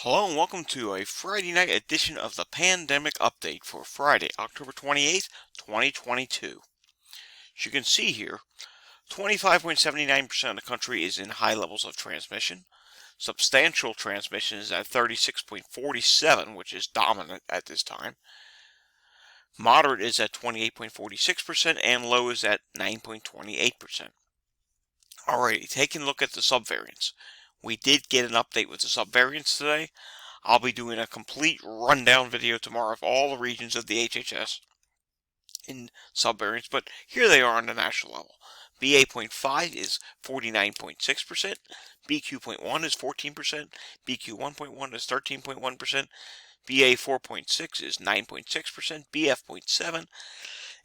Hello and welcome to a Friday night edition of the Pandemic Update for Friday, October 28th, 2022. As you can see here, 25.79% of the country is in high levels of transmission. Substantial transmission is at 36.47, which is dominant at this time. Moderate is at 28.46% and low is at 9.28%. Alrighty, taking a look at the subvariants. We did get an update with the subvariants today. I'll be doing a complete rundown video tomorrow of all the regions of the HHS in subvariants, but here they are on the national level. BA.5 is 49.6%, BQ.1 is 14%, BQ1.1 is 13.1%, BA4.6 is 9.6%, BF.7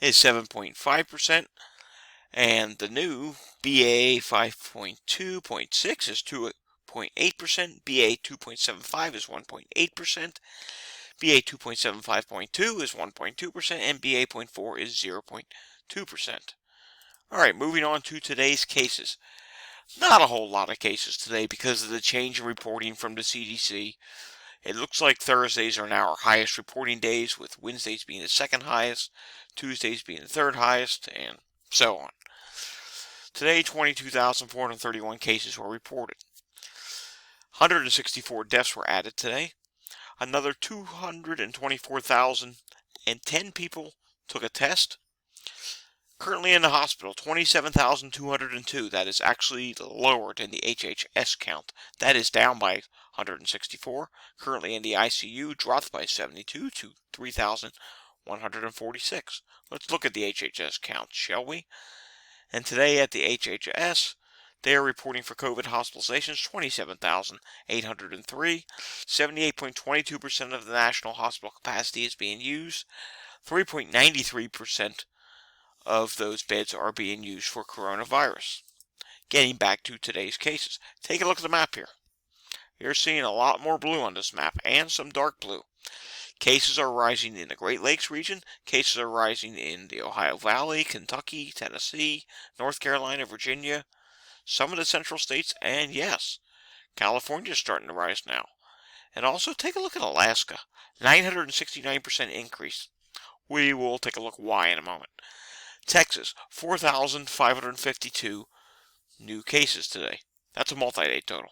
is 7.5%, and the new BA 5.2.6 is 2.8%, BA 2.75 is 1.8%, BA 2.75.2 is 1.2%, and BA 0.4 is 0.2%. Alright, moving on to today's cases. Not a whole lot of cases today because of the change in reporting from the CDC. It looks like Thursdays are now our highest reporting days, with Wednesdays being the second highest, Tuesdays being the third highest, and so on. Today, 22,431 cases were reported. 164 deaths were added today. Another 224,010 people took a test. Currently in the hospital, 27,202. That is actually lower than the HHS count. That is down by 164. Currently in the ICU, dropped by 72 to 3,146. Let's look at the HHS count, shall we? And today at the HHS, they are reporting for COVID hospitalizations 27,803. 78.22% of the national hospital capacity is being used. 3.93% of those beds are being used for coronavirus. Getting back to today's cases. Take a look at the map here. You're seeing a lot more blue on this map and some dark blue. Cases are rising in the Great Lakes region. Cases are rising in the Ohio Valley, Kentucky, Tennessee, North Carolina, Virginia, some of the central states, and yes, California is starting to rise now. And also take a look at Alaska. 969% increase. We will take a look why in a moment. Texas, 4,552 new cases today. That's a multi-day total.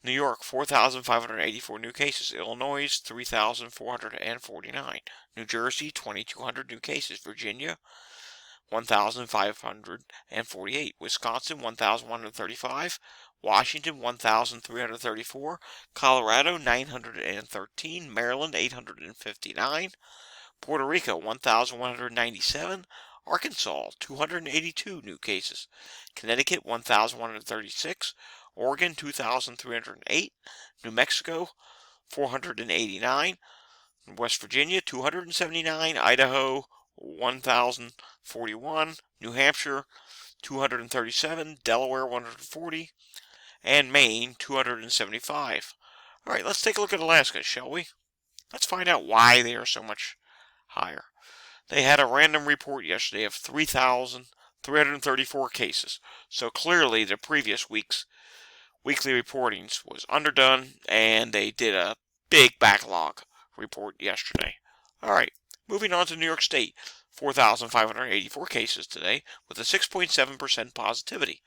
New York, 4,584 new cases. Illinois, 3,449. New Jersey, 2,200 new cases. Virginia, 1,548. Wisconsin, 1,135. Washington, 1,334. Colorado, 913. Maryland, 859. Puerto Rico, 1,197. Arkansas, 282 new cases. Connecticut, 1,136. Oregon, 2,308. New Mexico, 489. West Virginia, 279. Idaho, 1,041. New Hampshire, 237. Delaware, 140. And Maine, 275. All right, let's take a look at Alaska, shall we? Let's find out why they are so much higher. They had a random report yesterday of 3,334 cases. So clearly the previous week's weekly reportings was underdone, and they did a big backlog report yesterday. Alright, moving on to New York State. 4,584 cases today with a 6.7% positivity.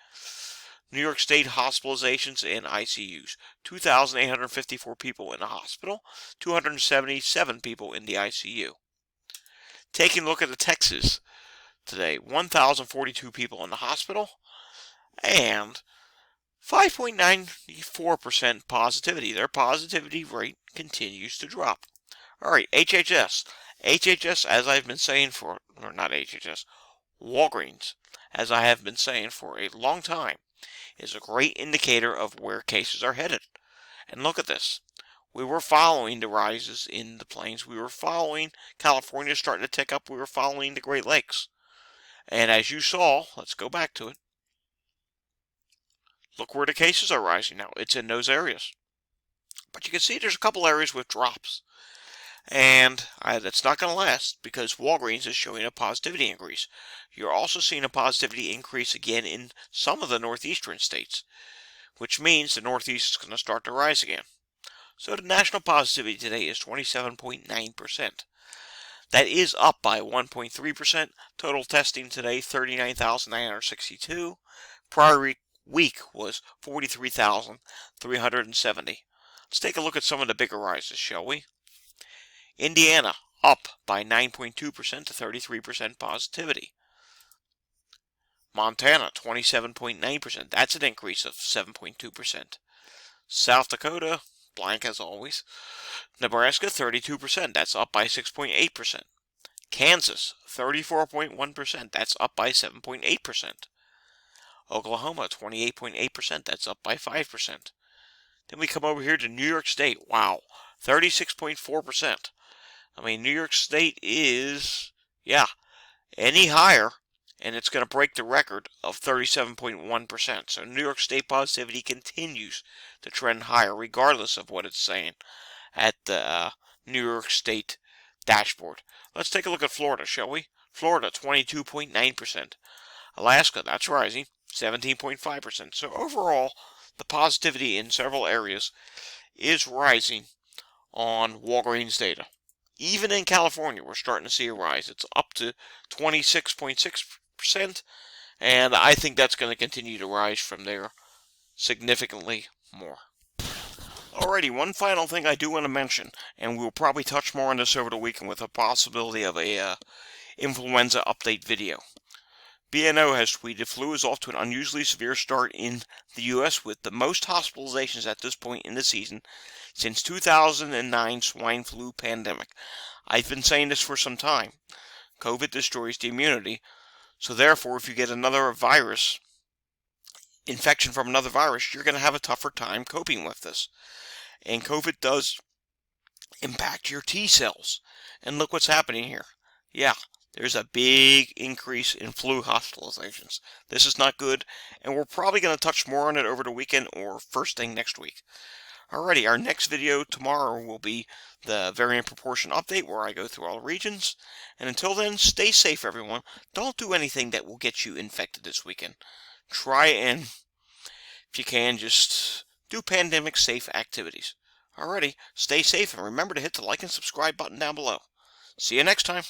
New York State hospitalizations and ICUs. 2,854 people in the hospital, 277 people in the ICU. Taking a look at the Texas today, 1,042 people in the hospital, and 5.94% positivity. Their positivity rate continues to drop. Alright, HHS. HHS, as I've been saying for, or not HHS, Walgreens, as I have been saying for a long time, is a great indicator of where cases are headed. And look at this. We were following the rises in the plains. We were following California starting to tick up. We were following the Great Lakes. And as you saw, let's go back to it. Look where the cases are rising now. It's in those areas. But you can see there's a couple areas with drops. And that's not going to last because Walgreens is showing a positivity increase. You're also seeing a positivity increase again in some of the northeastern states, which means the Northeast is going to start to rise again. So the national positivity today is 27.9%. That is up by 1.3%. Total testing today, 39,962. Prior week was 43,370. Let's take a look at some of the bigger rises, shall we? Indiana, up by 9.2% to 33% positivity. Montana, 27.9%. That's an increase of 7.2%. South Dakota, blank as always. Nebraska, 32%. That's up by 6.8%. Kansas, 34.1%. That's up by 7.8%. Oklahoma, 28.8%. That's up by 5%. Then we come over here to New York State. Wow, 36.4%. I mean, New York State is, any higher, and it's going to break the record of 37.1%. So New York State positivity continues to trend higher, regardless of what it's saying at the New York State dashboard. Let's take a look at Florida, shall we? Florida, 22.9%. Alaska, that's rising, 17.5%. So overall, the positivity in several areas is rising on Walgreens data. Even in California, we're starting to see a rise. It's up to 26.6%, and I think that's going to continue to rise from there significantly more. Alrighty, one final thing I do want to mention, and we'll probably touch more on this over the weekend with a possibility of a influenza update video. BNO has tweeted, flu is off to an unusually severe start in the U.S. with the most hospitalizations at this point in the season since 2009 swine flu pandemic. I've been saying this for some time. COVID destroys the immunity, so therefore if you get another virus, infection from another virus, you're going to have a tougher time coping with this. And COVID does impact your T cells. And look what's happening here. Yeah, there's a big increase in flu hospitalizations. This is not good, and we're probably going to touch more on it over the weekend or first thing next week. Alrighty, our next video tomorrow will be the variant proportion update where I go through all the regions. And until then, stay safe, everyone. Don't do anything that will get you infected this weekend. Try and, if you can, just do pandemic-safe activities. Alrighty, stay safe, and remember to hit the like and subscribe button down below. See you next time.